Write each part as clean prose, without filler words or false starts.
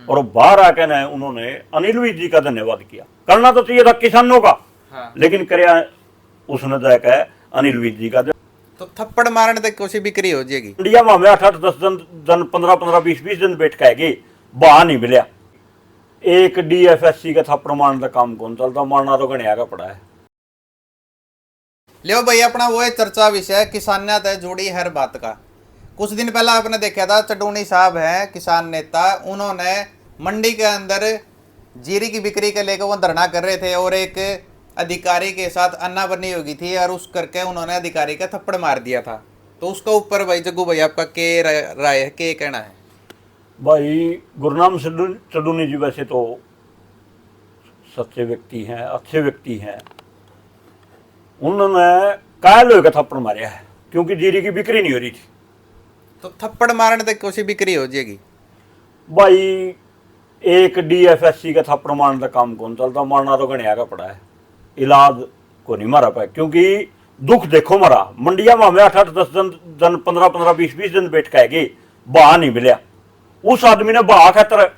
और बाहर आके ना उन्होंने अनिल विज जी का धन्यवाद किया। करना तो चाहिए था किसानों का, लेकिन करया उसने जाके अनिल विज जी का। तो थप्पड़ मारने तक कोशिश बिक्री हो जाएगी। इंडिया में हमें 8-10 दिन 15-20 दिन बैठ के बहा नहीं मिला। एक DFSC का थप्पड़ मारने का काम कौन चलता, मारना तो गणिया का पड़ा है। लियो भाई अपना वो है चर्चा विषय किसानियत है जुड़ी हर बात का। कुछ दिन पहले आपने देखा था चडूनी साहब हैं किसान नेता, उन्होंने मंडी के अंदर जीरी की बिक्री के लेकर वो धरना कर रहे थे और एक अधिकारी के साथ अन्ना बनी होगी थी और उस करके उन्होंने अधिकारी का थप्पड़ मार दिया था। तो उसका ऊपर भाई जग्गू भाई आपका के राय है, के कहना है? भाई गुरनाम चडूनी जी वैसे तो सच्चे व्यक्ति हैं, अच्छे व्यक्ति हैं। उन्होंने कायल होकर थप्पड़ मारा है क्योंकि जीरी की बिक्री नहीं हो रही थी। तो थप्पड़ मारने तक कोशिश बिक्री हो जाएगी। भाई एक DFSC का थप्पड़ मारने का काम कौन चलता, मारना तो गणिया का पड़ा है। इलाज को नहीं मारा पाया क्योंकि दुख देखो मरा। मंडिया में हमें 8-10 दिन 15-20 दिन बैठ के बहा नहीं मिला। उस आदमी ने बहा खातर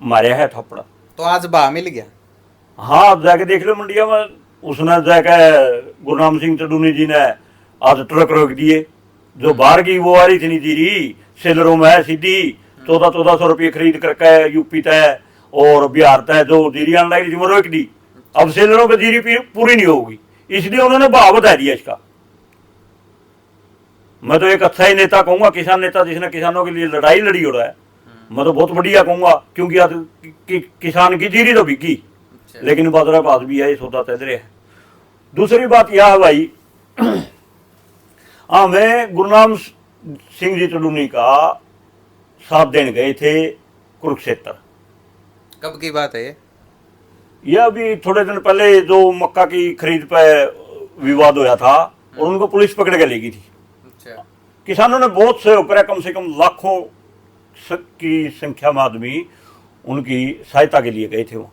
मारे है थप्पड़। तो आज बहा मिल गया। हाँ जाके देख लो मंडिया में। उसने जाके गुरनाम सिंह चडूनी जी ने आज ट्रक रोक दिए। जो बाहर की वो आ रही थी जीरी सेलरों में है सीधी 1400 रुपये खरीद करके यूपी तय और बिहार तय जो जीरी आने लगी थी वो रोक दी। अब सेलरों की जीरी पूरी नहीं होगी, इसलिए उन्होंने भाव बता दिया इसका। मैं तो एक अच्छा ही नेता कहूंगा, किसान नेता जिसने किसानों के लिए लड़ाई लड़ी हो रहा है। मैं तो बहुत बढ़िया कहूंगा क्योंकि आज किसान की जीरी तो बिकी, लेकिन बादरा पास भी है, सौदा तेदरे है। दूसरी बात यह है भाई, हमें गुरनाम सिंह जी चडूनी का साथ देने गए थे कुरुक्षेत्र। कब की बात है ये? यह अभी थोड़े दिन पहले जो मक्का की खरीद पे विवाद होया था और उनको पुलिस पकड़ के ले गई थी। अच्छा। किसानों ने बहुत सहयोग करा, कम से कम लाखों की संख्या में आदमी उनकी सहायता के लिए गए थे। वो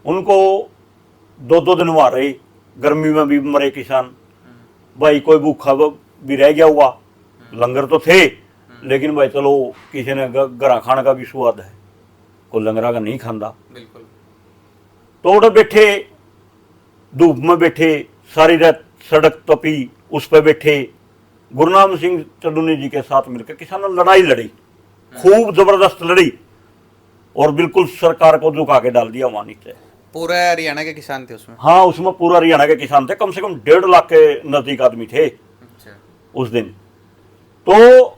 उनको 2-2 दिन वहां रहे, गर्मी में भी मरे किसान। भाई कोई भूखा भी रह गया हुआ, लंगर तो थे लेकिन भाई चलो किसी ने गरा खाने का भी स्वाद है, कोई लंगरा का नहीं खांदा। बिल्कुल। तो उधर बैठे धूप में बैठे, सारी रात सड़क तपी, उस पर बैठे गुरनाम सिंह चडूनी जी के साथ मिलकर किसानों ने लड़ाई लड़ी, खूब जबरदस्त लड़ी और बिल्कुल सरकार को झुका के डाल दिया वहां नीचे। पूरे हरियाणा के किसान थे उसमें? हाँ उसमें पूरा हरियाणा के किसान थे, कम से कम 1.5 लाख के नजदीक आदमी थे। अच्छा। उस दिन तो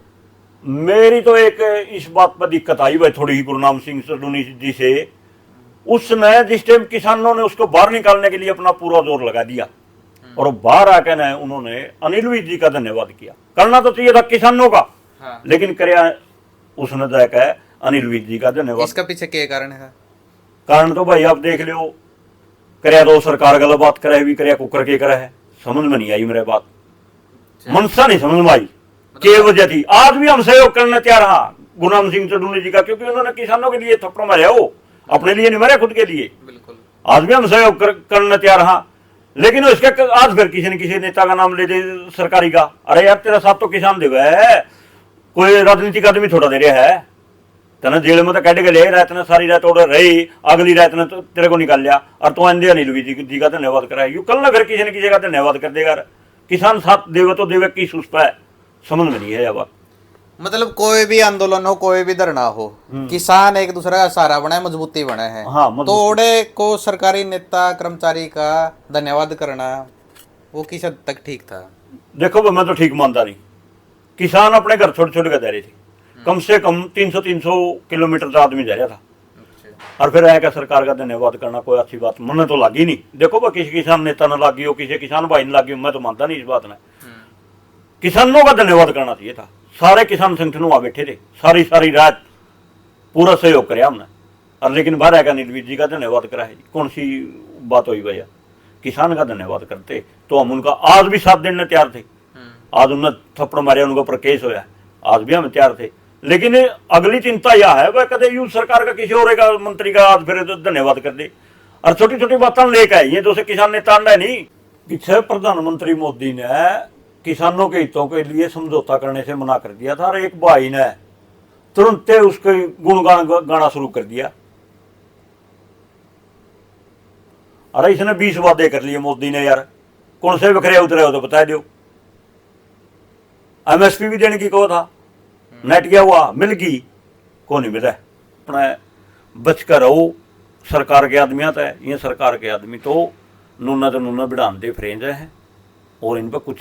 मेरी तो एक इस बात पर दिक्कत आई भाई थोड़ी ही गुरनाम सिंह चडूनी जी से। उसने जिस टाइम किसानों ने उसको बाहर निकालने के लिए अपना पूरा जोर लगा दिया और बाहर आके ना उन्होंने अनिल विज जी का धन्यवाद किया। करना तो चाहिए था किसानों का, लेकिन करया उसने जाके अनिल विज जी का धन्यवाद। इसका पीछे क्या कारण है? कारण तो भाई आप देख लो, करया तो सरकार गलत बात करे भी, करया कुकर के करे है, समझ में नहीं आई मेरे बात। मनसा नहीं समझ में आई क्या वजह थी। आज भी हम सहयोग करने तैयार हाँ गुरनाम सिंह चडूनी जी का, क्योंकि उन्होंने किसानों के लिए थप्पड़ मारे, वो अपने लिए नहीं मारे, खुद के लिए। बिल्कुल। आज भी हम सहयोग करने तैयार हाँ, लेकिन उसके आज फिर किसी न किसी नेता का नाम ले दे सरकारी का। अरे यार तेरा साथ तो किसान देवे है, कोई राजनीतिक आदमी थोड़ा दे रहा है। तेना जेल में तो कट के ले रात ने सारी रात उड़ रही, अगली रात ने तो तेरे को निकाल लिया और तू अंधे अनिल विज जी का धन्यवाद करा। यू कल ना फिर किसी न किसी का धन्यवाद कर देगा। किसान साथ देवे तो देवे किस उस पर समझ में नहीं है यह बात। मतलब कोई भी आंदोलन हो, कोई भी धरना हो, किसान एक दूसरे का सहारा बना है, मजबूती बना है। हाँ, तो ओडे को सरकारी नेता कर्मचारी का धन्यवाद करना वो किस हद तक ठीक था? देखो मैं तो ठीक मानता नहीं। किसान अपने घर छोटे छोटे जा रहे थे, कम से कम 300 किलोमीटर का आदमी जा रहा था। और फिर आया सरकार का धन्यवाद करना कोई अच्छी बात मन तो लगी नहीं। देखो भाई किसी किसान नेता ने लागी हो, किसी किसान भाई ने लागी हो, मैं तो मानता नहीं इस बात में। किसानों का धन्यवाद करना चाहिए था। सारे किसान संगठन वहां बैठे थे, सारी रात पूरा सहयोग कराया हमने। और लेकिन बाहर आकर अनिल विज जी का धन्यवाद करा है, कौन सी बात हुई भैया? किसान का धन्यवाद करते तो हम उनका आज भी साथ देने तैयार थे। आज उन्होंने थप्पड़ मारे, उनके ऊपर केस होया, आज भी हम तैयार थे। लेकिन अगली चिंता यह है वह कदे यूज सरकार का किसी और का मंत्री का आज फिर धन्यवाद कर दे और छोटी छोटी बातें लेकर आई है। जैसे किसान नेता नहीं, पीछे प्रधानमंत्री मोदी ने किसानों के हितों के लिए समझौता करने से मना कर दिया था और एक भाई ने तुरंत उसके गुणगान गाना शुरू कर दिया। अरे इसने 20 वादे कर लिए मोदी ने यार, कौन से बिखरे उतरे हो तो बता दो। एमएसपी भी देने की कहो था, नेट क्या हुआ, मिल गई, को नहीं मिला। अपना बचकर रहो सरकार के आदमी आता है, ये सरकार के आदमी तो नूना बढ़ाते फ्रेंज है और इन पर कुछ